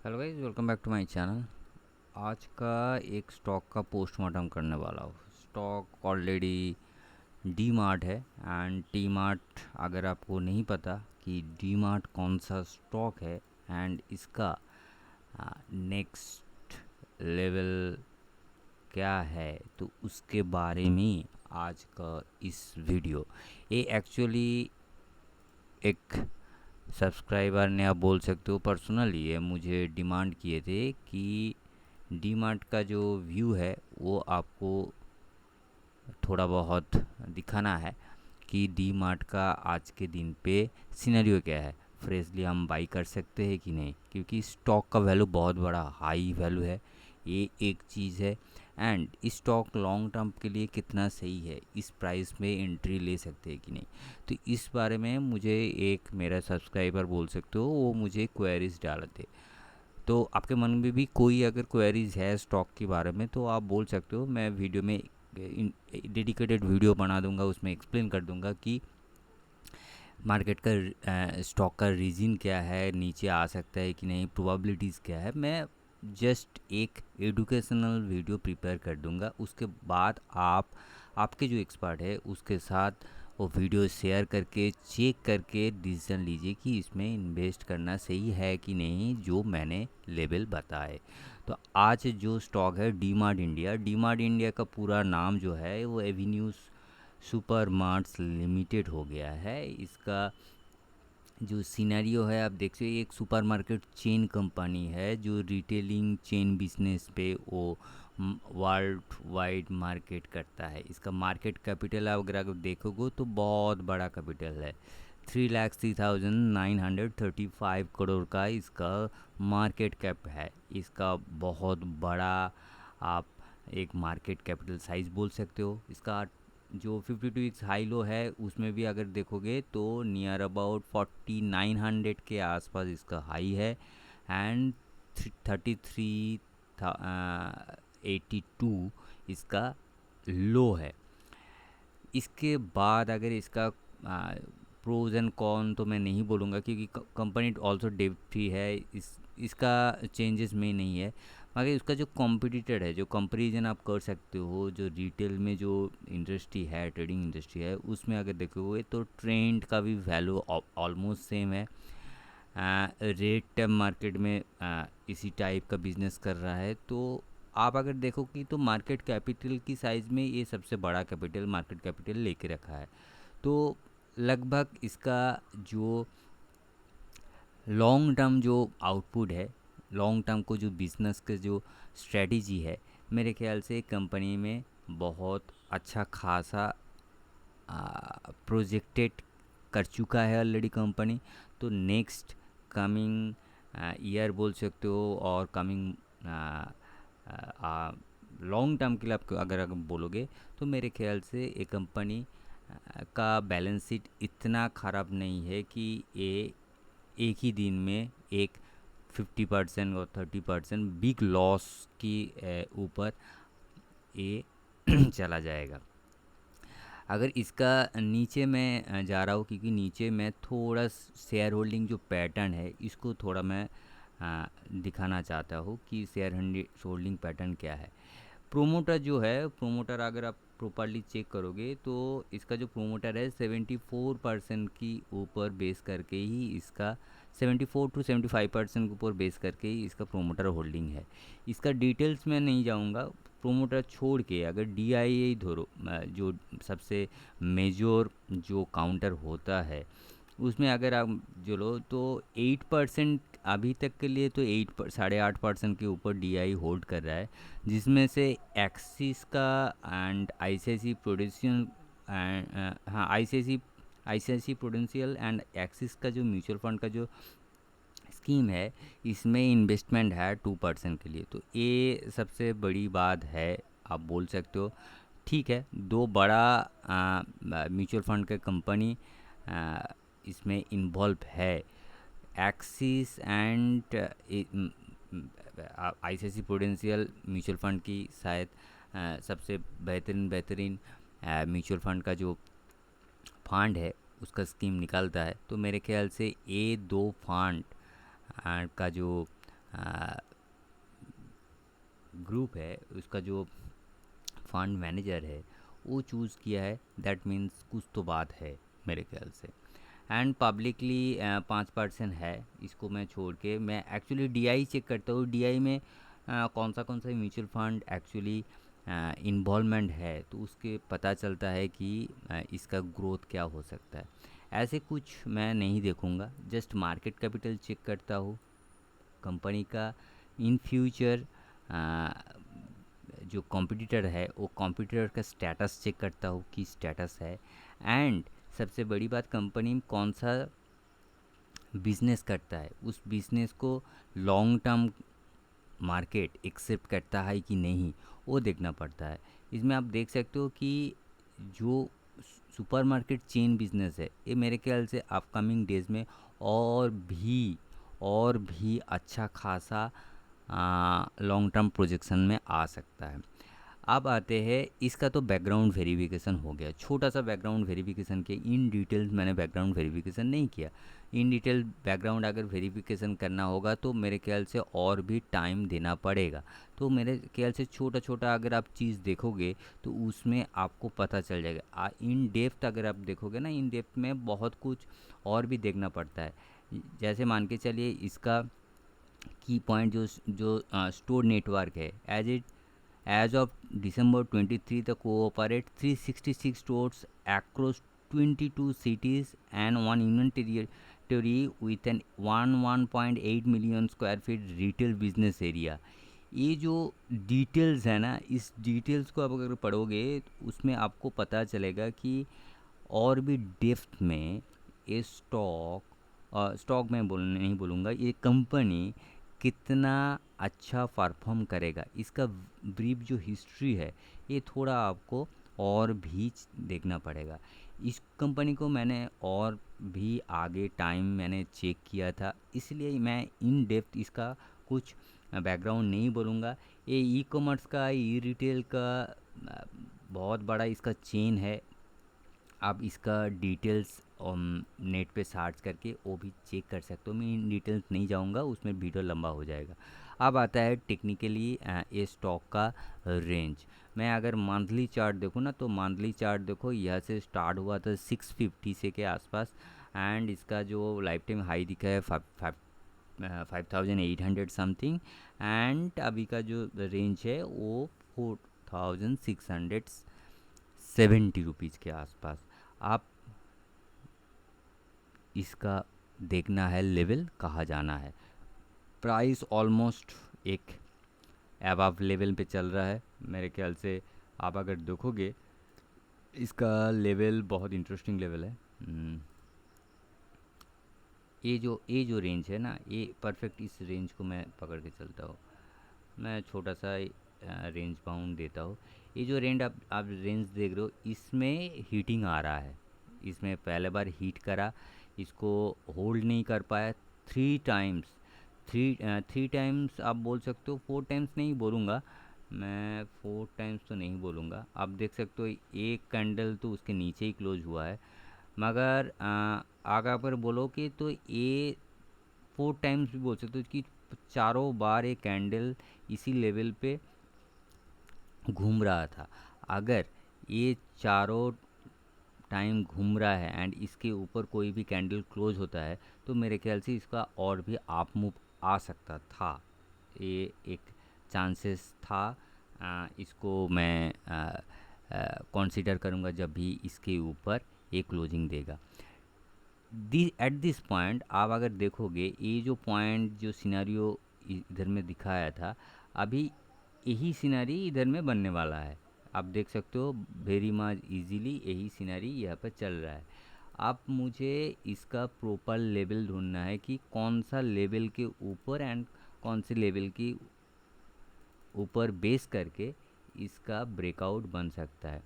Hello guys, welcome back to my channel. आज का एक स्टॉक का पोस्टमार्टम करने वाला हूँ। स्टॉक ऑलरेडी डी मार्ट है एंड टी मार्ट, अगर आपको नहीं पता कि डी मार्ट कौन सा स्टॉक है एंड इसका नेक्स्ट लेवल क्या है, तो उसके बारे में आज का इस वीडियो। ये एक्चुअली एक सब्सक्राइबर ने, आप बोल सकते हो पर्सनली, ये मुझे डिमांड किए थे कि डी मार्ट का जो व्यू है वो आपको थोड़ा बहुत दिखाना है कि डी मार्ट का आज के दिन पे सिनेरियो क्या है, फ्रेशली हम बाई कर सकते हैं कि नहीं, क्योंकि स्टॉक का वैल्यू बहुत बड़ा हाई वैल्यू है। ये एक चीज़ है एंड स्टॉक लॉन्ग टर्म के लिए कितना सही है, इस प्राइस में एंट्री ले सकते हैं कि नहीं। तो इस बारे में मुझे एक मेरा सब्सक्राइबर, बोल सकते हो, वो मुझे क्वेरीज डाले थे। तो आपके मन में भी कोई अगर क्वेरीज है स्टॉक के बारे में तो आप बोल सकते हो। मैं वीडियो में डेडिकेटेड वीडियो बना दूंगा, उसमें एक्सप्लेन कर दूंगा कि मार्केट का स्टॉक का रीजन क्या है, नीचे आ सकता है कि नहीं, प्रोबेबिलिटीज़ क्या है। मैं जस्ट एक एजुकेशनल वीडियो प्रिपेयर कर दूंगा, उसके बाद आपके जो एक्सपर्ट है उसके साथ वो वीडियो शेयर करके चेक करके डिसीजन लीजिए कि इसमें इन्वेस्ट करना सही है कि नहीं, जो मैंने लेवल बताए। तो आज जो स्टॉक है D mart India, D mart India का पूरा नाम जो है वो एवेन्यूज़ सुपर मार्ट्स लिमिटेड हो गया है। इसका जो सिनेरियो है आप देख सकते, एक सुपरमार्केट चेन कंपनी है जो रिटेलिंग चेन बिजनेस पे वो वर्ल्ड वाइड मार्केट करता है। इसका मार्केट कैपिटल अगर आप देखोगे तो बहुत बड़ा कैपिटल है, 3,03,935 करोड़ का इसका मार्केट कैप है। इसका बहुत बड़ा आप एक मार्केट कैपिटल साइज बोल सकते हो। इसका जो 52 हाई लो है उसमें भी अगर देखोगे तो नियर अबाउट 4900 के आसपास इसका हाई है एंड 3382 इसका लो है। इसके बाद अगर इसका प्रोज एंड कॉन तो मैं नहीं बोलूँगा, क्योंकि कंपनी ऑल्सो डेब्ट फ्री है, इसका चेंजेस में नहीं है। मगर इसका जो कॉम्पिटिटर है, जो कंपेरिजन आप कर सकते हो, जो रिटेल में जो इंडस्ट्री है, ट्रेडिंग इंडस्ट्री है, उसमें अगर देखोगे तो ट्रेंड का भी वैल्यू ऑलमोस्ट सेम है। रेट टाइम मार्केट में इसी टाइप का बिजनेस कर रहा है। तो आप अगर देखोगे तो मार्केट कैपिटल की साइज़ में ये सबसे बड़ा कैपिटल, मार्केट कैपिटल लेके रखा है। तो लगभग इसका जो लॉन्ग टर्म जो आउटपुट है, लॉन्ग टर्म को जो बिज़नेस का जो स्ट्रेटजी है, मेरे ख्याल से कंपनी में बहुत अच्छा खासा प्रोजेक्टेड कर चुका है ऑलरेडी कंपनी। तो नेक्स्ट कमिंग ईयर बोल सकते हो और कमिंग लॉन्ग टर्म के लिए आप अगर बोलोगे तो मेरे ख्याल से ये कंपनी का बैलेंस शीट इतना ख़राब नहीं है कि ये एक ही दिन में एक 50% और 30% बिग लॉस की ऊपर ये चला जाएगा। अगर इसका नीचे मैं जा रहा हूँ, क्योंकि नीचे मैं थोड़ा शेयर होल्डिंग जो पैटर्न है इसको थोड़ा मैं दिखाना चाहता हूँ कि शेयर होल्डिंग पैटर्न क्या है। प्रोमोटर जो है, प्रोमोटर अगर आप प्रॉपरली चेक करोगे तो इसका जो प्रोमोटर है 74% की ऊपर बेस करके ही इसका, 74 to 75% के ऊपर बेस करके ही इसका प्रोमोटर होल्डिंग है। इसका डिटेल्स में नहीं जाऊंगा। प्रोमोटर छोड़ के अगर डी आई ए धरो, जो सबसे मेजर जो काउंटर होता है, उसमें अगर आप जो लो तो 8% अभी तक के लिए तो 8.5% के ऊपर डीआई होल्ड कर रहा है, जिसमें से एक्सिस का एंड आईसीआईसी प्रोडेंशियल एंड हाँ आईसीआईसी प्रोडेंशियल एंड एक्सिस का जो म्यूचुअल फंड का जो स्कीम है, इसमें इन्वेस्टमेंट है 2% के लिए। तो ये सबसे बड़ी बात है, आप बोल सकते हो। ठीक है, दो बड़ा म्यूचुअल फंड का कंपनी इसमें इन्वॉल्व है, Axis and ICICI Prudential mutual fund की शायद सबसे बेहतरीन म्यूचुअल फंड का जो फंड है उसका स्कीम निकालता है। तो मेरे ख्याल से ये दो फंड का जो ग्रुप है, उसका जो फंड मैनेजर है वो चूज़ किया है, दैट मीन्स कुछ तो बात है मेरे ख्याल से। एंड पब्लिकली 5% है, इसको मैं छोड़ के मैं एक्चुअली डीआई चेक करता हूँ, डीआई में कौन सा म्यूचुअल फंड एक्चुअली इन्वॉल्वमेंट है, तो उसके पता चलता है कि इसका ग्रोथ क्या हो सकता है। ऐसे कुछ मैं नहीं देखूँगा, जस्ट मार्केट कैपिटल चेक करता हूँ कंपनी का। इन फ्यूचर जो कॉम्पिटिटर है वो कॉम्पिटिटर का स्टेटस चेक करता हूँ कि स्टेटस है। एंड सबसे बड़ी बात, कंपनी कौन सा बिजनेस करता है, उस बिजनेस को लॉन्ग टर्म मार्केट एक्सेप्ट करता है कि नहीं, वो देखना पड़ता है। इसमें आप देख सकते हो कि जो सुपरमार्केट चेन बिजनेस है, ये मेरे ख्याल से अपकमिंग डेज में और भी अच्छा खासा लॉन्ग टर्म प्रोजेक्शन में आ सकता है। अब आते हैं, इसका तो बैकग्राउंड वेरिफिकेशन हो गया, छोटा सा बैकग्राउंड वेरिफिकेशन के। इन डिटेल्स मैंने बैकग्राउंड वेरिफिकेशन नहीं किया। इन डिटेल बैकग्राउंड अगर वेरिफिकेशन करना होगा तो मेरे ख्याल से और भी टाइम देना पड़ेगा। तो मेरे ख्याल से छोटा छोटा अगर आप चीज़ देखोगे तो उसमें आपको पता चल जाएगा। इन डेप्थ अगर आप देखोगे ना, इन डेप्थ में बहुत कुछ और भी देखना पड़ता है। जैसे मान के चलिए, इसका की पॉइंट जो जो स्टोर नेटवर्क है, As of December 23, the co-operate 366 stores across 22 cities and one union territory with an 1.8 million square feet retail business area। ये जो डिटेल्स है ना, इस डिटेल्स को आप अगर पढ़ोगे तो उसमें आपको पता चलेगा कि और भी डेप्थ में ये स्टॉक मैं नहीं बोलूँगा, ये कंपनी कितना अच्छा परफॉर्म करेगा, इसका ब्रीफ जो हिस्ट्री है ये थोड़ा आपको और भी देखना पड़ेगा। इस कंपनी को मैंने और भी आगे टाइम मैंने चेक किया था, इसलिए मैं इन डेप्थ इसका कुछ बैकग्राउंड नहीं बोलूँगा। ये ई कॉमर्स का, ई रिटेल का बहुत बड़ा इसका चेन है। आप इसका डिटेल्स नेट पे सर्च करके वो भी चेक कर सकते हो। मैं इन डिटेल्स नहीं जाऊंगा, उसमें वीडियो लंबा हो जाएगा। अब आता है टेक्निकली ये स्टॉक का रेंज। मैं अगर मंथली चार्ट देखूँ ना, तो मंथली चार्ट देखो, यह से स्टार्ट हुआ था 650 से के आसपास, एंड इसका जो लाइफ टाइम हाई दिखा है 5800 समथिंग, एंड अभी का जो रेंज है वो 4670 रुपीज़ के आसपास। आप इसका देखना है लेवल कहाँ जाना है। प्राइस ऑलमोस्ट एक अबव लेवल पे चल रहा है मेरे ख्याल से। आप अगर देखोगे इसका लेवल बहुत इंटरेस्टिंग लेवल है। ये जो रेंज है ना, ये परफेक्ट इस रेंज को मैं पकड़ के चलता हूँ। मैं छोटा सा रेंज बाउंड देता हूँ। ये जो रेंज आप रेंज देख रहे हो, इसमें हीटिंग आ रहा है। इसमें पहले बार हीट करा, इसको होल्ड नहीं कर पाया 3 टाइम्स। थ्री टाइम्स आप बोल सकते हो, 4 टाइम्स नहीं बोलूँगा मैं, 4 टाइम्स तो नहीं बोलूँगा। आप देख सकते हो एक कैंडल तो उसके नीचे ही क्लोज हुआ है, मगर आगे पर बोलो कि तो ये 4 टाइम्स भी बोल सकते हो कि चारों बार एक कैंडल इसी लेवल पे घूम रहा था। अगर ये चारों टाइम घूम रहा है एंड इसके ऊपर कोई भी कैंडल क्लोज होता है, तो मेरे ख्याल से इसका और भी अप मूव आ सकता था। ये एक चांसेस था। इसको मैं कंसीडर करूँगा जब भी इसके ऊपर एक क्लोजिंग देगा। एट दिस पॉइंट आप अगर देखोगे, ये जो पॉइंट जो सिनेरियो इधर में दिखाया था, अभी यही सिनेरी इधर में बनने वाला है। आप देख सकते हो वेरी मच इजीली यही सिनेरी यहाँ पर चल रहा है। आप मुझे इसका प्रॉपर लेवल ढूंढना है कि कौन सा लेवल के ऊपर एंड कौन से लेवल के ऊपर बेस करके इसका ब्रेकआउट बन सकता है।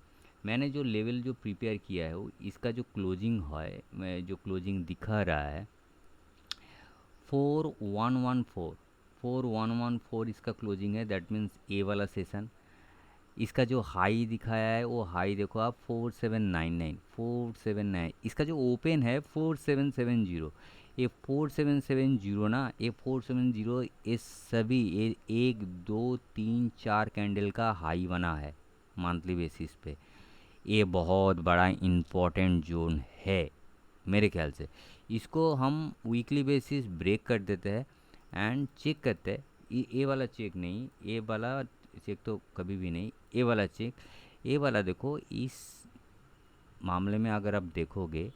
मैंने जो लेवल जो प्रिपेयर किया है वो इसका जो क्लोजिंग है, मैं जो क्लोजिंग दिखा रहा है 4114 इसका क्लोजिंग है। दैट मीन्स ए वाला सेशन। इसका जो हाई दिखाया है वो हाई देखो आप 4799 479। इसका जो ओपन है 4770। ये 4770 ना, ये 470 ये सभी ये 1 2 3 4 कैंडल का हाई बना है मंथली बेसिस पे। ये बहुत बड़ा इम्पोर्टेंट जोन है मेरे ख्याल से। इसको हम वीकली बेसिस ब्रेक कर देते हैं एंड चेक करते हैं। ये वाला चेक नहीं, ये वाला चेक तो कभी भी नहीं, ये वाला चेक, ये वाला देखो। इस मामले में अगर आप देखोगे,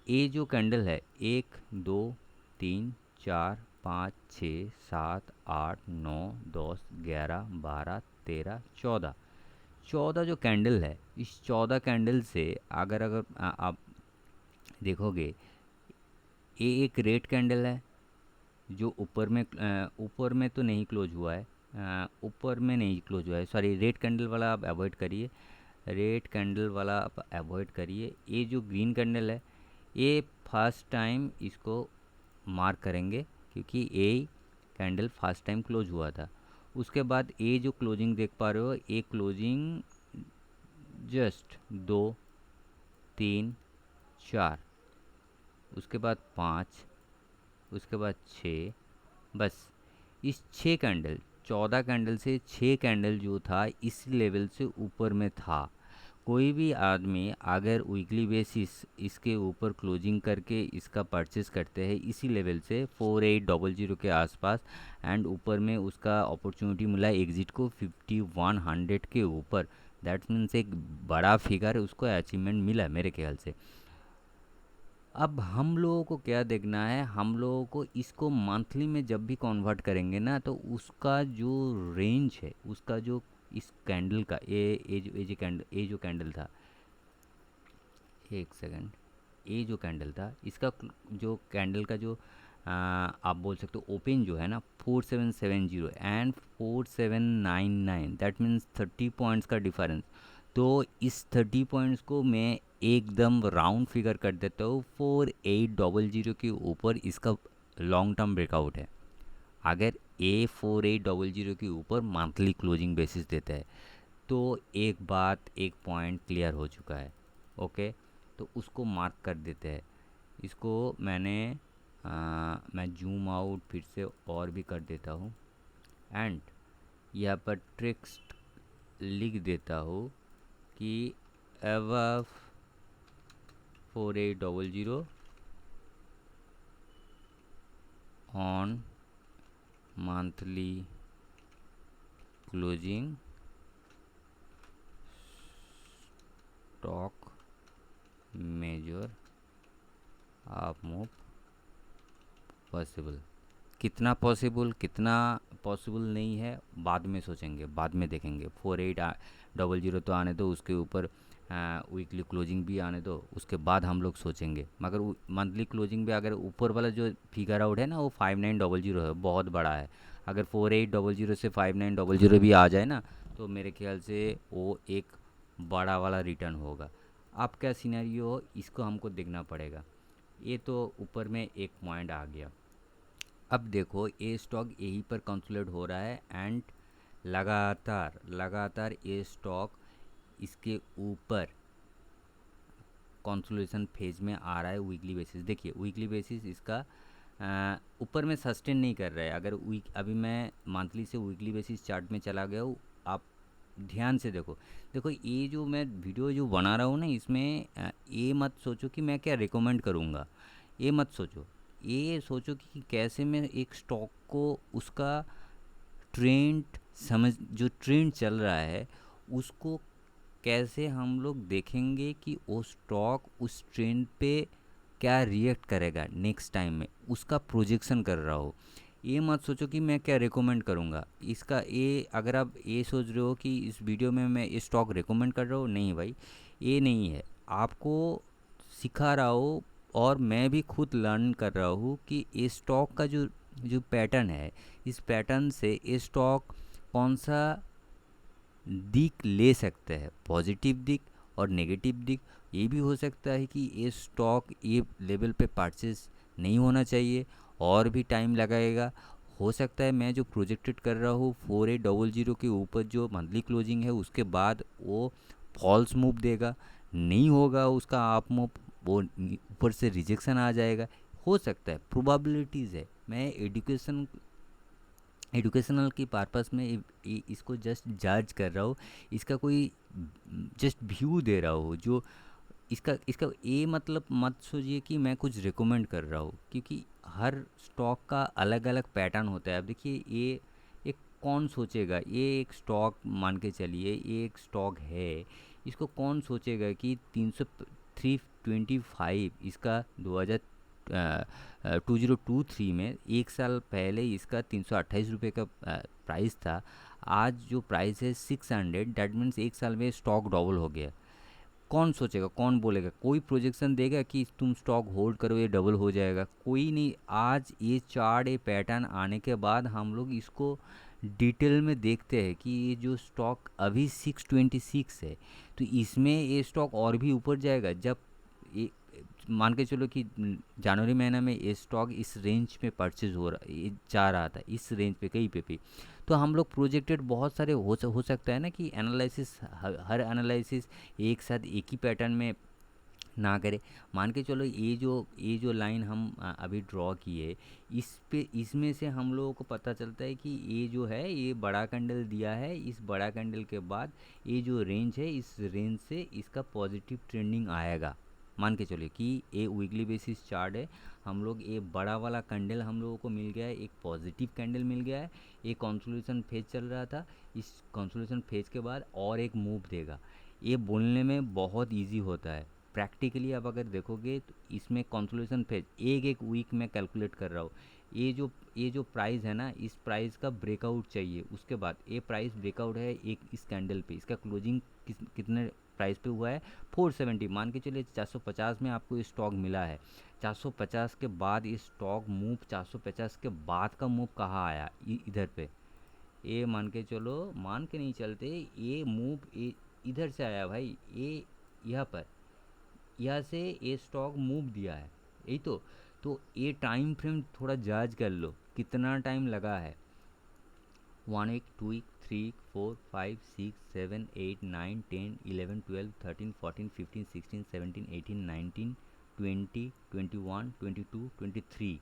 ये जो कैंडल है 1 2 3 4 5 6 7 8 9 10 11 12 13 14, 14 जो कैंडल है, इस 14 कैंडल से अगर अगर आप देखोगे, ये एक रेड कैंडल है जो ऊपर में तो नहीं क्लोज हुआ है, ऊपर में नहीं क्लोज हुआ है, सॉरी। रेड कैंडल वाला आप अवॉइड करिए, रेड कैंडल वाला आप अवॉइड करिए। ये जो ग्रीन कैंडल है, ये फर्स्ट टाइम इसको मार्क करेंगे क्योंकि ये कैंडल फर्स्ट टाइम क्लोज हुआ था। उसके बाद ये जो क्लोजिंग देख पा रहे हो, ये क्लोजिंग जस्ट 2 3 4, उसके बाद 5, उसके बाद 6, बस इस 6 कैंडल, 14 कैंडल से 6 कैंडल जो था इस लेवल से ऊपर में था। कोई भी आदमी अगर वीकली बेसिस इसके ऊपर क्लोजिंग करके इसका परचेस करते हैं इसी लेवल से 4800 के आसपास, एंड ऊपर में उसका अपॉर्चुनिटी मिला एग्जिट को 5100 के ऊपर, दैट मीन्स एक बड़ा फिगर उसको अचीवमेंट मिला मेरे ख्याल से। अब हम लोगों को क्या देखना है, हम लोगों को इसको मंथली में जब भी कन्वर्ट करेंगे ना, तो उसका जो रेंज है, उसका जो इस कैंडल का ये जो कैंडल था, एक सेकंड, ये जो कैंडल था इसका जो कैंडल का जो आप बोल सकते हो ओपन जो है ना 4770 एंड 4799, दैट मीन्स 30 पॉइंट्स का डिफरेंस। तो इस 30 पॉइंट्स को मैं एकदम राउंड फिगर कर देता हूँ, 4800 के ऊपर इसका लॉन्ग टर्म ब्रेकआउट है। अगर ए 4800 के ऊपर मंथली क्लोजिंग बेसिस देता है तो एक बात, एक पॉइंट क्लियर हो चुका है। ओके, तो उसको मार्क कर देते हैं। इसको मैं जूम आउट फिर से और भी कर देता हूँ एंड यहाँ पर टेक्स्ट लिख देता हूँ कि above 4800 on monthly closing stock major आप मूव पॉसिबल। कितना पॉसिबल, कितना पॉसिबल नहीं है बाद में सोचेंगे, बाद में देखेंगे। 4800 तो आने दो, उसके ऊपर वीकली क्लोजिंग भी आने दो, उसके बाद हम लोग सोचेंगे। मगर मंथली क्लोजिंग भी अगर ऊपर वाला जो फिगर आउट है ना वो 5900 है, बहुत बड़ा है। अगर 4800 से 5900 भी आ जाए ना, तो मेरे ख्याल से वो एक बड़ा वाला रिटर्न होगा। अब क्या सिनेरियो हो, इसको हमको देखना पड़ेगा। ये तो ऊपर में एक पॉइंट आ गया। अब देखो ये स्टॉक यहीं पर कंसोलिडेट हो रहा है एंड लगातार ये स्टॉक इसके ऊपर कंसोलिडेशन फेज में आ रहा है वीकली बेसिस। देखिए वीकली बेसिस इसका ऊपर में सस्टेन नहीं कर रहा है। अगर अभी मैं मंथली से वीकली बेसिस चार्ट में चला गया हूँ, आप ध्यान से देखो। देखो ये जो मैं वीडियो जो बना रहा हूँ ना, इसमें ये मत सोचो कि मैं क्या रिकमेंड करूँगा, ये मत सोचो। ये सोचो कि कैसे मैं एक स्टॉक को उसका ट्रेंड जो ट्रेंड चल रहा है उसको कैसे हम लोग देखेंगे कि वो स्टॉक उस ट्रेंड पे क्या रिएक्ट करेगा नेक्स्ट टाइम में, उसका प्रोजेक्शन कर रहा हो। ये मत सोचो कि मैं क्या रिकमेंड करूँगा इसका। ये अगर आप ये सोच रहे हो कि इस वीडियो में मैं ये स्टॉक रिकमेंड कर रहा हूँ, नहीं भाई, ये नहीं है। आपको सिखा रहा हो और मैं भी खुद लर्न कर रहा हूँ कि ये स्टॉक का जो जो पैटर्न है, इस पैटर्न से ये स्टॉक कौन सा दिख ले सकता है, पॉजिटिव दिख और नेगेटिव दिख। ये भी हो सकता है कि ये स्टॉक ये लेवल पे परचेस नहीं होना चाहिए और भी टाइम लगाएगा। हो सकता है मैं जो प्रोजेक्टेड कर रहा हूँ 4800 के ऊपर जो मंथली क्लोजिंग है उसके बाद वो फॉल्स मूव देगा, नहीं होगा उसका आप मूव, वो ऊपर से रिजेक्शन आ जाएगा, हो सकता है, प्रोबेबिलिटीज़ है। मैं एडुकेशनल की पर्पस में इसको जस्ट जज कर रहा हूँ, इसका कोई जस्ट व्यू दे रहा हूँ। जो इसका इसका ये मतलब मत सोचिए कि मैं कुछ रिकमेंड कर रहा हूँ, क्योंकि हर स्टॉक का अलग अलग पैटर्न होता है। अब देखिए, ये एक कौन सोचेगा, ये एक स्टॉक मान के चलिए, ये एक स्टॉक है, इसको कौन सोचेगा कि 325 इसका 2023 में, एक साल पहले इसका 328 रुपये का प्राइस था। आज जो प्राइस है 600, डैट मीन्स एक साल में स्टॉक डबल हो गया। कौन सोचेगा, कौन बोलेगा, कोई प्रोजेक्शन देगा कि तुम स्टॉक होल्ड करो ये डबल हो जाएगा? कोई नहीं। आज ये चार्ट, ये पैटर्न आने के बाद हम लोग इसको डिटेल में देखते हैं कि ये जो स्टॉक अभी 626 है, तो इसमें ये स्टॉक और भी ऊपर जाएगा। जब ये मान के चलो कि जनवरी महीना में ये स्टॉक इस रेंज में परचेज हो रहा, ये जा रहा था इस रेंज पे कहीं पे भी, तो हम लोग प्रोजेक्टेड बहुत सारे हो सकता है ना कि एनालिसिस, हर एनालिसिस एक साथ एक ही पैटर्न में ना करे। मान के चलो ये जो लाइन हम अभी ड्रॉ किए, इस पे, इसमें से हम लोगों को पता चलता है कि ये जो है ये बड़ा कैंडल दिया है, इस बड़ा कैंडल के बाद ये जो रेंज है, इस रेंज से इसका पॉजिटिव ट्रेंडिंग आएगा। मान के चलिए कि ये वीकली बेसिस चार्ट है, हम लोग ये बड़ा वाला कैंडल हम लोगों को मिल गया है, एक पॉजिटिव कैंडल मिल गया है। ये कंसोलिडेशन फेज चल रहा था, इस कंसोलिडेशन फेज के बाद और एक मूव देगा। ये बोलने में बहुत इजी होता है, प्रैक्टिकली आप अगर देखोगे तो इसमें कंसोलिडेशन फेज एक वीक में कैलकुलेट कर रहा हूँ। ये जो प्राइस है ना, इस प्राइस का ब्रेकआउट चाहिए, उसके बाद ये प्राइस ब्रेकआउट है एक इस कैंडल पे, इसका क्लोजिंग कितने प्राइस पे हुआ है? 470। मान के चलिए 450 में आपको ये स्टॉक मिला है। 450 के बाद ये स्टॉक मूव, 450 के बाद का मूव कहाँ आया? इधर पे। ये मान के चलो, मान के नहीं चलते, ये मूव इधर से आया भाई, ये यहाँ पर, यहाँ से ये स्टॉक मूव दिया है, यही तो ये टाइम फ्रेम थोड़ा जाज कर लो, कितना टाइम लगा है। 1 week, 2 week, 3 week, 4 5 6 7 8 9 10 11 12 13 14 15 16 17 18 19 20 21 22 23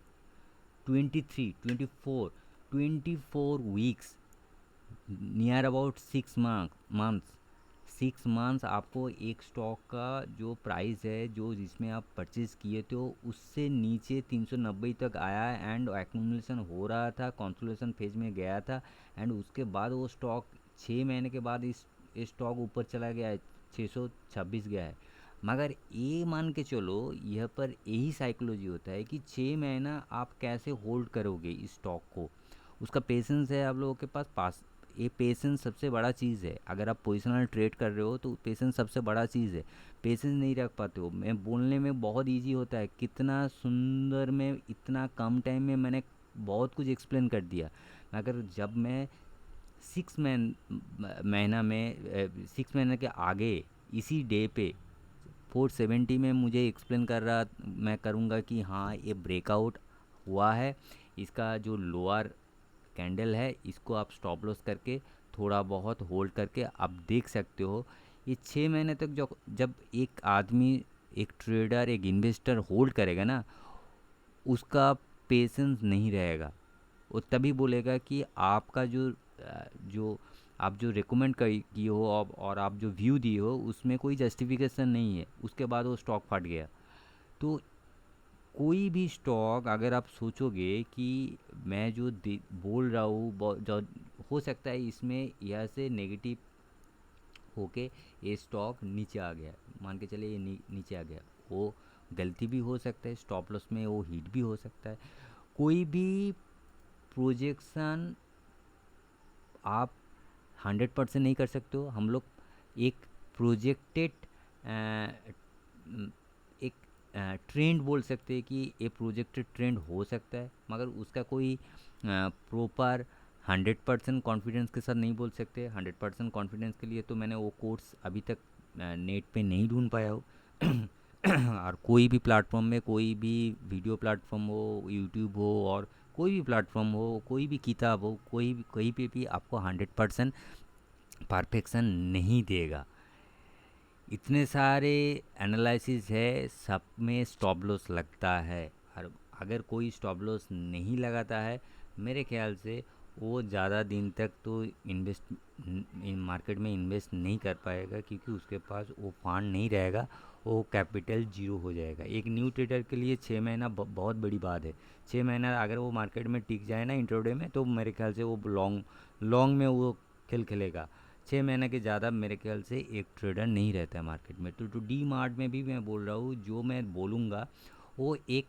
23 24 24 weeks, near about 6 months। 6 months आपको एक स्टॉक का जो प्राइस है, जो जिसमें आप परचेज़ किए थे, उससे नीचे 390 तक आया एंड एक्यूमुलेशन हो रहा था, कंसोलिडेशन फेज में गया था, एंड उसके बाद वो स्टॉक 6 महीने के बाद इस स्टॉक ऊपर चला गया है, 626 गया है। मगर ये मान के चलो, यह पर यही साइकोलॉजी होता है कि 6 महीना आप कैसे होल्ड करोगे इस स्टॉक को, उसका पेशेंस है आप लोगों के पास। ये पेशेंस सबसे बड़ा चीज़ है। अगर आप पोजिशनल ट्रेड कर रहे हो तो पेशेंस सबसे बड़ा चीज़ है। पेशेंस नहीं रख पाते हो, मैं बोलने में बहुत इजी होता है, कितना सुंदर में इतना कम टाइम में मैंने बहुत कुछ एक्सप्लेन कर दिया। मगर जब मैं 6 महीना में 6 महीने के आगे इसी डे पे 470 में मुझे एक्सप्लेन कर रहा, मैं करूँगा कि हाँ ये ब्रेकआउट हुआ है, इसका जो लोअर कैंडल है इसको आप स्टॉप लॉस करके थोड़ा बहुत होल्ड करके आप देख सकते हो। ये 6 महीने तक जब एक आदमी, एक ट्रेडर, एक इन्वेस्टर होल्ड करेगा ना, उसका पेशेंस नहीं रहेगा। वो तभी बोलेगा कि आपका जो आप जो रिकमेंड किए हो और आप जो व्यू दिए हो उसमें कोई जस्टिफिकेशन नहीं है, उसके बाद वो स्टॉक फट गया। तो कोई भी स्टॉक अगर आप सोचोगे कि मैं जो बोल रहा हूँ, जो हो सकता है इसमें यहाँ से नेगेटिव होके ये स्टॉक नीचे आ गया, मान के चले ये नीचे आ गया, वो गलती भी हो सकता है, स्टॉप लॉस में वो हिट भी हो सकता है। कोई भी प्रोजेक्शन आप 100% नहीं कर सकते हो। हम लोग एक प्रोजेक्टेड एक ट्रेंड बोल सकते हैं कि ये प्रोजेक्टेड ट्रेंड हो सकता है, मगर उसका कोई प्रॉपर 100% कॉन्फिडेंस के साथ नहीं बोल सकते। 100% कॉन्फिडेंस के लिए तो मैंने वो कोर्स अभी तक नेट पे नहीं ढूंढ पाया हो। और कोई भी प्लेटफॉर्म में, कोई भी वीडियो प्लेटफॉर्म हो, यूट्यूब हो और कोई भी प्लेटफॉर्म हो, कोई भी किताब हो, कोई भी कहीं पे भी आपको 100% परफेक्शन नहीं देगा। इतने सारे एनालिसिस है, सब में स्टॉप लॉस लगता है। और अगर कोई स्टॉप लॉस नहीं लगाता है, मेरे ख्याल से वो ज़्यादा दिन तक तो इन्वेस्ट मार्केट में इन्वेस्ट नहीं कर पाएगा, क्योंकि उसके पास वो फंड नहीं रहेगा, वो कैपिटल जीरो हो जाएगा। एक न्यू ट्रेडर के लिए 6 महीना बहुत बड़ी बात है। 6 महीना अगर वो मार्केट में टिक जाए ना इंट्राडे में, तो मेरे ख्याल से वो लॉन्ग लॉन्ग में वो खेल खेलेगा। 6 महीने के ज़्यादा मेरे ख्याल से एक ट्रेडर नहीं रहता है मार्केट में। तो डी मार्ट में भी मैं बोल रहा हूँ, जो मैं बोलूँगा वो एक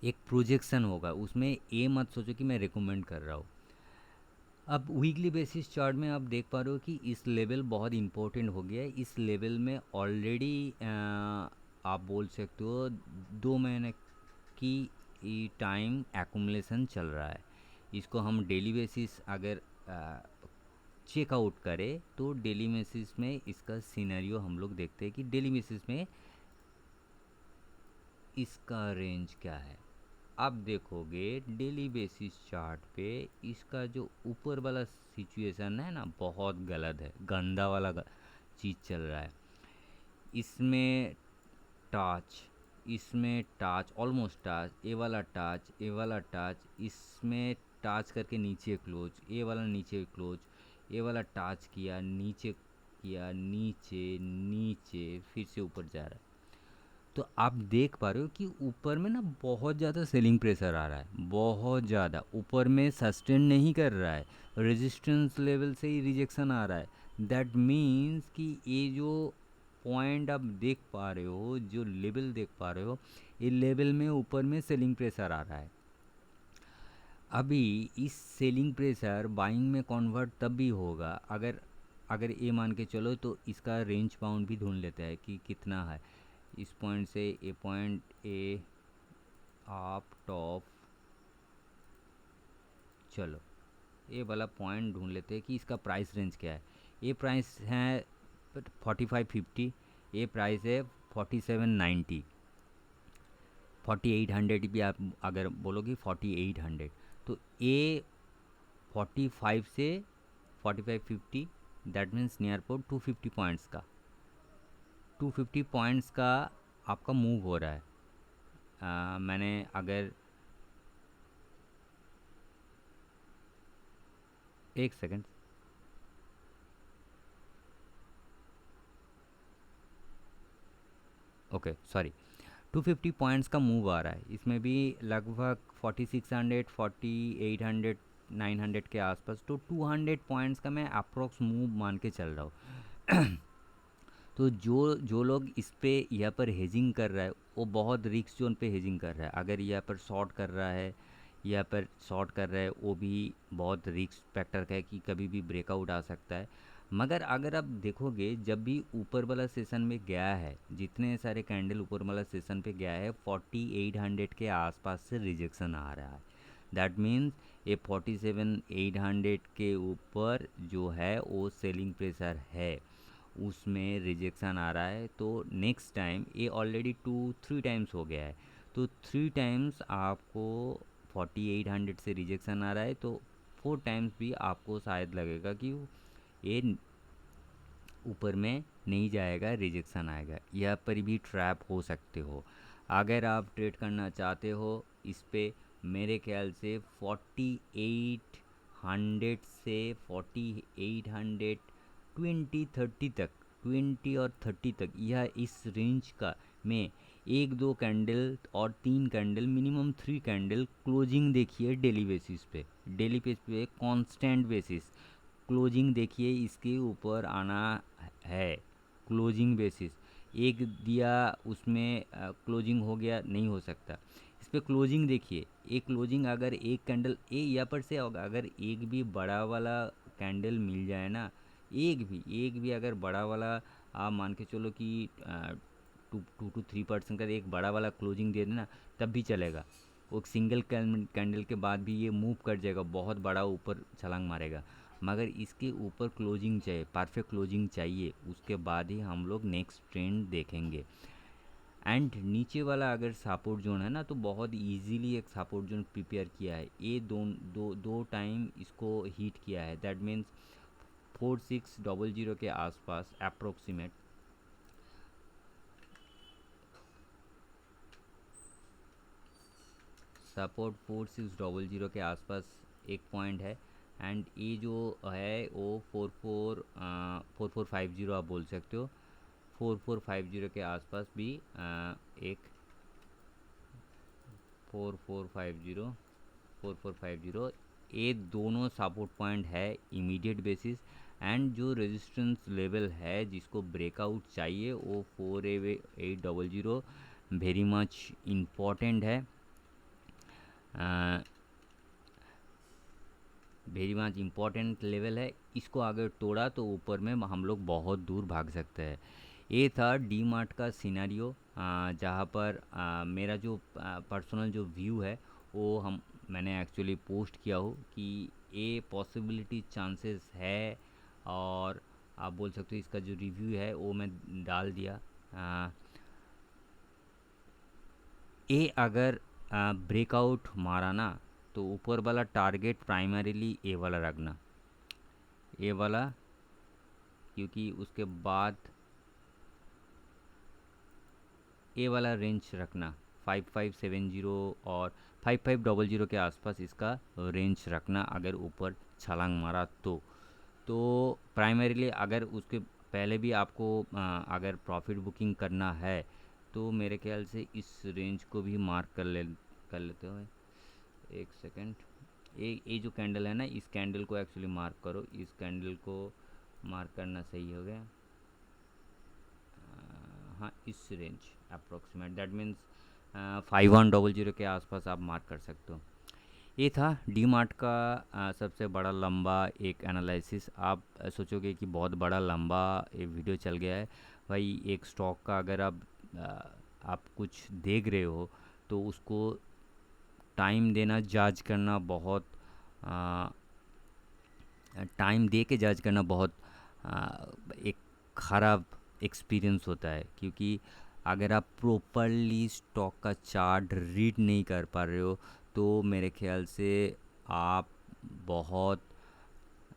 एक प्रोजेक्शन होगा, उसमें ये मत सोचो कि मैं रिकमेंड कर रहा हूँ। अब वीकली बेसिस चार्ट में आप देख पा रहे हो कि इस लेवल बहुत इंपॉर्टेंट हो गया है। इस लेवल में ऑलरेडी आप बोल सकते हो 2 महीने की टाइम एक्यूमुलेशन चल रहा है। इसको हम डेली बेसिस अगर चेकआउट करें, तो डेली बेसिस में इसका सिनेरियो हम लोग देखते हैं कि डेली बेसिस में इसका रेंज क्या है। आप देखोगे डेली बेसिस चार्ट पे इसका जो ऊपर वाला सिचुएशन है ना, बहुत गलत है, गंदा वाला चीज़ चल रहा है। इसमें टच, इसमें टच, ऑलमोस्ट टच, ए वाला टच, ए वाला टच, इसमें टच करके नीचे क्लोज, ए वाला नीचे क्लोज, ए वाला टच किया, नीचे किया, नीचे नीचे, फिर से ऊपर जा रहा है। तो आप देख पा रहे हो कि ऊपर में ना बहुत ज़्यादा सेलिंग प्रेशर आ रहा है, बहुत ज़्यादा ऊपर में सस्टेन नहीं कर रहा है, रेजिस्टेंस लेवल से ही रिजेक्शन आ रहा है। दैट मीन्स कि ये जो पॉइंट आप देख पा रहे हो, जो लेवल देख पा रहे हो, ये लेवल में ऊपर में सेलिंग प्रेशर आ रहा है। अभी इस सेलिंग प्रेशर बाइंग में कन्वर्ट तब भी होगा अगर अगर ये मान के चलो, तो इसका रेंज बाउंड भी ढूंढ लेता है कि कितना है। इस पॉइंट से ए पॉइंट, ए आप टॉप, चलो ये वाला पॉइंट ढूंढ लेते हैं कि इसका प्राइस रेंज क्या है। ये प्राइस है 4550, ये प्राइस है 4790, 4800 भी आप अगर बोलोगे 4800, तो ये 45 से 4550, that means near about 250 points का, 250 पॉइंट्स का आपका मूव हो रहा है। मैंने अगर एक सेकंड, ओके सॉरी, 250 पॉइंट्स का मूव आ रहा है। इसमें भी लगभग 4600, 4800, 900 के आसपास, तो 200 पॉइंट्स का मैं अप्रोक्स मूव मान के चल रहा हूँ। तो जो जो लोग इस पे यहाँ पर हेजिंग कर रहा है, वो बहुत रिस्क जोन पे हेजिंग कर रहा है। अगर यहाँ पर शॉर्ट कर रहा है, यहाँ पर शॉर्ट कर रहा है, वो भी बहुत रिस्क फैक्टर का है कि कभी भी ब्रेकआउट आ सकता है। मगर अगर आप देखोगे, जब भी ऊपर वाला सेशन में गया है, जितने सारे कैंडल ऊपर वाला सेशन पे गया है, 4800 के आसपास से रिजेक्शन आ रहा है। दैट मीन्स ये 47,800 के ऊपर जो है वो सेलिंग प्रेशर है, उसमें रिजेक्शन आ रहा है। तो नेक्स्ट टाइम, ये ऑलरेडी 2-3 टाइम्स हो गया है, तो 3 टाइम्स आपको 4800 से रिजेक्शन आ रहा है, तो 4 टाइम्स भी आपको शायद लगेगा कि ये ऊपर में नहीं जाएगा, रिजेक्शन आएगा। यहाँ पर भी ट्रैप हो सकते हो। अगर आप ट्रेड करना चाहते हो इस पे, मेरे ख्याल से 4800 से 4800, 20-30 तक, 20 और 30 तक, यह इस रेंज का में एक दो कैंडल और 3 कैंडल, मिनिमम 3 कैंडल क्लोजिंग देखिए डेली बेसिस पे, डेली बेसिस पे कांस्टेंट बेसिस क्लोजिंग देखिए, इसके ऊपर आना है। क्लोजिंग बेसिस एक दिया, उसमें क्लोजिंग हो गया, नहीं हो सकता। इस पर क्लोजिंग देखिए, एक क्लोजिंग अगर एक कैंडल यहाँ पर से होगा, अगर एक भी बड़ा वाला कैंडल मिल जाए ना, एक भी अगर बड़ा वाला, आप मान के चलो कि 2-3% का एक बड़ा वाला क्लोजिंग दे देना, तब भी चलेगा। वो सिंगल कैंडल के बाद भी ये मूव कर जाएगा, बहुत बड़ा ऊपर छलांग मारेगा। मगर इसके ऊपर क्लोजिंग चाहिए, परफेक्ट क्लोजिंग चाहिए, उसके बाद ही हम लोग नेक्स्ट ट्रेंड देखेंगे। एंड नीचे वाला अगर सपोर्ट जोन है ना, तो बहुत इजीली एक सपोर्ट जोन प्रिपेयर किया है, ये दो टाइम इसको हीट किया है। दैट मीन्स 4600 के आसपास अप्रोक्सीमेट, सपोर्ट 4600 के आसपास एक पॉइंट है, एंड ये जो है वो 4450 आप बोल सकते हो। 4450 के आसपास भी एक 4450 ये दोनों सपोर्ट पॉइंट है इमीडिएट बेसिस। एंड जो रेजिस्टेंस लेवल है जिसको ब्रेकआउट चाहिए वो 4800 वेरी मच इम्पॉर्टेंट है, वेरी मच इम्पॉर्टेंट लेवल है। इसको अगर तोड़ा तो ऊपर में हम लोग बहुत दूर भाग सकते हैं। ये था डी मार्ट का सिनेरियो, जहाँ पर मेरा जो पर्सनल जो व्यू है वो मैंने एक्चुअली पोस्ट किया हो कि ये पॉसिबिलिटी चांसेस है, और आप बोल सकते हो इसका जो रिव्यू है वो मैं डाल दिया। ये अगर ब्रेकआउट मारा ना तो ऊपर वाला टारगेट प्राइमरीली ए वाला रखना, ए वाला, क्योंकि उसके बाद ए वाला रेंज रखना 5570 और 5500 के आसपास इसका रेंज रखना अगर ऊपर छलांग मारा तो प्राइमरीली अगर उसके पहले भी आपको अगर प्रॉफिट बुकिंग करना है तो मेरे ख्याल से इस रेंज को भी मार्क कर लेते हो। एक सेकंड, ये जो कैंडल है ना इस कैंडल को एक्चुअली मार्क करो, इस कैंडल को मार्क करना सही हो गया। हाँ, इस रेंज अप्रोक्सीमेट दैट मीन्स 5100 के आसपास आप मार्क कर सकते हो। ये था डी मार्ट का सबसे बड़ा लंबा एक एनालिसिस। आप सोचोगे कि बहुत बड़ा लंबा ये वीडियो चल गया है। भाई एक स्टॉक का अगर आप कुछ देख रहे हो तो उसको टाइम देना, जज करना बहुत टाइम दे के जज करना बहुत एक ख़राब एक्सपीरियंस होता है, क्योंकि अगर आप प्रॉपरली स्टॉक का चार्ट रीड नहीं कर पा रहे हो तो मेरे ख्याल से आप बहुत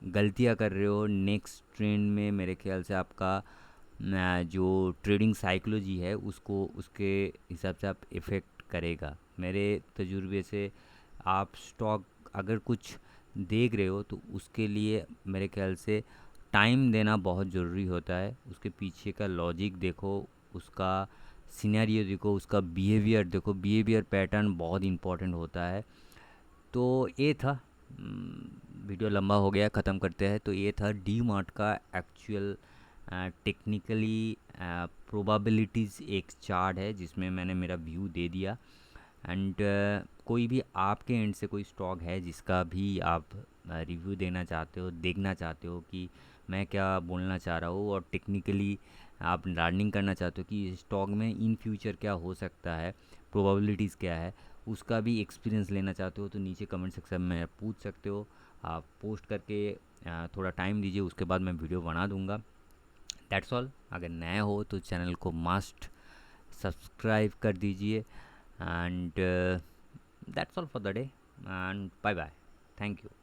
गलतियां कर रहे हो। नेक्स्ट ट्रेंड में मेरे ख्याल से आपका जो ट्रेडिंग साइकोलॉजी है उसको उसके हिसाब से आप इफ़ेक्ट करेगा। मेरे तजुर्बे से आप स्टॉक अगर कुछ देख रहे हो तो उसके लिए मेरे ख्याल से टाइम देना बहुत ज़रूरी होता है। उसके पीछे का लॉजिक देखो, उसका सिनेरियो देखो, उसका बिहेवियर देखो, बिहेवियर पैटर्न बहुत इंपॉर्टेंट होता है। तो ये था, वीडियो लंबा हो गया, ख़त्म करते हैं। तो ये था डी मार्ट का एक्चुअल टेक्निकली प्रोबेबिलिटीज़ एक चार्ट है जिसमें मैंने मेरा व्यू दे दिया। एंड कोई भी आपके एंड से कोई स्टॉक है जिसका भी आप रिव्यू देना चाहते हो, देखना चाहते हो कि मैं क्या बोलना चाह रहा हूँ, और टेक्निकली आप लर्निंग करना चाहते हो कि स्टॉक में इन फ्यूचर क्या हो सकता है, प्रोबेबिलिटीज़ क्या है, उसका भी एक्सपीरियंस लेना चाहते हो तो नीचे कमेंट सेक्शन में पूछ सकते हो। आप पोस्ट करके थोड़ा टाइम दीजिए, उसके बाद मैं वीडियो बना दूँगा। That's all. अगर नए हो तो चैनल को मस्ट सब्सक्राइब कर दीजिए। And that's all for the day, and bye bye. Thank you.